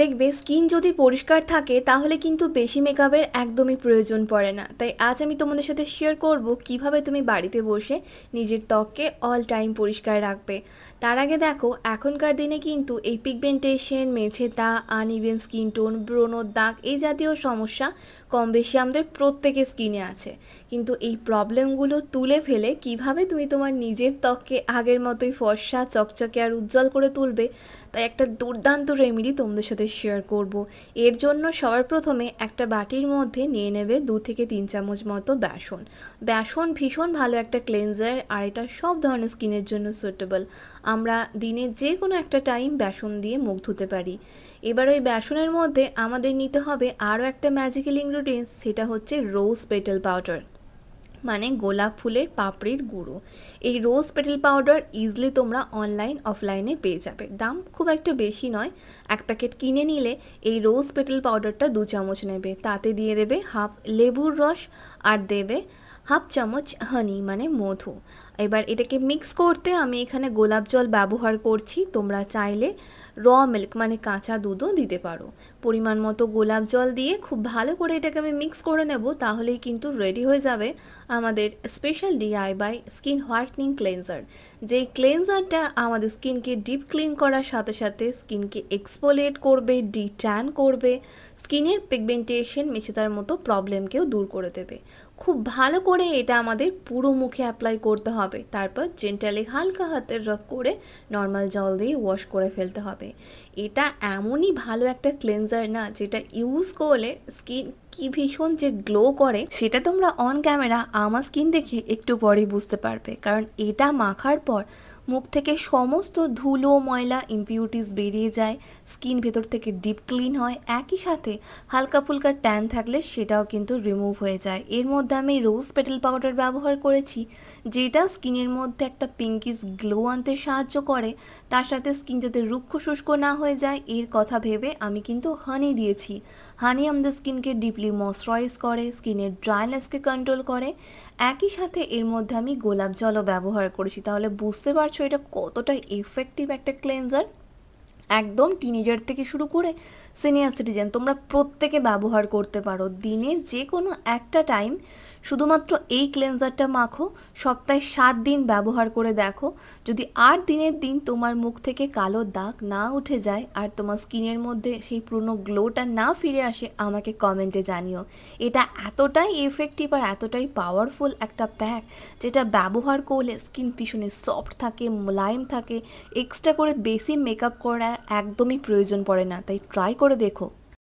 দেখবে স্কিন যদি পরিষ্কার থাকে তাহলে কিন্তু বেশি মেকআপের একদমই প্রয়োজন পড়ে না। তাই আজ আমি তোমাদের সাথে শেয়ার করব কিভাবে তুমি বাড়িতে বসে নিজের ত্বককে অল টাইম পরিষ্কার রাখবে। তার আগে দেখো, এখনকার দিনে কিন্তু এই পিগমেন্টেশন, মেঝেতা, আনইভেন স্কিন টোন, ব্রণর দাগ এই জাতীয় সমস্যা কম বেশি আমাদের প্রত্যেকের স্কিনে আছে। কিন্তু এই প্রবলেমগুলো তুলে ফেলে কিভাবে তুমি তোমার নিজের ত্বককে আগের মতোই ফর্সা, চকচকে আর উজ্জ্বল করে তুলবে, তাই একটা দুর্দান্ত রেমেডি তোমাদের সাথে শেয়ার করব। এর জন্য সবার প্রথমে একটা বাটির মধ্যে নিয়ে নেবে 2 থেকে 3 চামচ মতো বেসন। বেসন ভীষণ ভালো একটা ক্লেনজার, আর এটা সব ধরনের স্কিনের জন্য সুটেবল। আমরা দিনে যে কোনো একটা টাইম বেসন দিয়ে মুখ ধুতে পারি। এবার ওই বেসনের মধ্যে আমাদের নিতে হবে আরও একটা ম্যাজিক্যাল ইনগ্রিডিয়েন্টস, সেটা হচ্ছে রোজ পেটাল পাউডার, মানে গোলাপ ফুলের পাপড়ির গুঁড়ো। এই রোজ পেটাল পাউডার ইজিলি তোমরা অনলাইন অফলাইনে পেয়ে যাবে, দাম খুব একটা বেশি নয়। এক প্যাকেট কিনে নিলে এই রোজ পেটাল পাউডারটা 2 চামচ নেবে, তাতে দিয়ে দেবে হাফ লেবুর রস, আর দেবে হাফ চামচ হানি মানে মধু। এবার এটাকে মিক্স করতে আমি এখানে গোলাপ জল ব্যবহার করছি, তোমরা চাইলে র মিল্ক মানে কাঁচা দুধও দিতে পারো। পরিমাণ মতো গোলাপ জল দিয়ে খুব ভালো করে এটাকে আমি মিক্স করে নেব, তাহলেই কিন্তু রেডি হয়ে যাবে আমাদের special DIY skin whitening cleanser. যেই ক্লেনজারটা আমাদের স্কিনকে ডিপ ক্লিন করার সাথে সাথে স্কিনকে এক্সফোলিয়েট করবে, ডিট্যান করবে, স্কিনের পিগমেন্টেশন, মেচেদার মতো প্রবলেমকেও দূর করে দেবে। খুব ভালো করে এটা আমাদের পুরো মুখে অ্যাপ্লাই করতে হবে, তারপর জেন্টালি হালকা হাতে রাব করে নর্মাল জল দিয়ে ওয়াশ করে ফেলতে হবে। এটা এমনই ভালো একটা ক্লেনজার না, যেটা ইউজ করলে স্কিন কি ভীষণ যে গ্লো করে সেটা তোমরা অন ক্যামেরা আমার স্কিন দেখে একটু পরেই বুঝতে পারবে। কারণ এটা মাখার পর মুখ থেকে সমস্ত ধুলো, ময়লা, ইমপিউরিটিস বেরিয়ে যায়, স্কিন ভেতর থেকে ডিপ ক্লিন হয়, একই সাথে হালকা ফুলকা ট্যান থাকলে সেটাও কিন্তু রিমুভ হয়ে যায়। এর মধ্যে আমি রোজ পেটাল পাউডার ব্যবহার করেছি, যেটা স্কিনের মধ্যে একটা পিঙ্কিশ গ্লো আনতে সাহায্য করে। তার সাথে স্কিন যাতে রুক্ষ শুষ্ক না হয়ে যায় এর কথা ভেবে আমি কিন্তু হানি দিয়েছি। হানি আমাদের স্কিনকে ডিপলি ময়শ্চারাইজ করে, স্কিনের ড্রাইনেসকে কন্ট্রোল করে। একই সাথে এর মধ্যে আমি গোলাপ জলও ব্যবহার করেছি, তাহলে বুঝতে পারছো এটা কতটা এফেক্টিভ একটা ক্লেনজার। একদম টিনেজার থেকে শুরু করে সিনিয়র সিটিজেন তোমরা প্রত্যেকে ব্যবহার করতে পারো। দিনে যে কোনো একটা টাইম শুধুমাত্র এই ক্লেনজারটা মাখো, সপ্তাহে 7 দিন ব্যবহার করে দেখো। যদি 8 দিনের দিন তোমার মুখ থেকে কালো দাগ না উঠে যায় আর তোমার স্কিনের মধ্যে সেই পুরনো গ্লোটা না ফিরে আসে, আমাকে কমেন্টে জানিও। এটা এতটাই এফেক্টিভ আর এতটাই পাওয়ারফুল একটা প্যাক, যেটা ব্যবহার করলে স্কিন ভীষণই সফট থাকে, মোলায়েম থাকে, এক্সট্রা করে বেশি মেকআপ করার একদমই প্রয়োজন পড়ে না। তাই ট্রাই করে দেখো।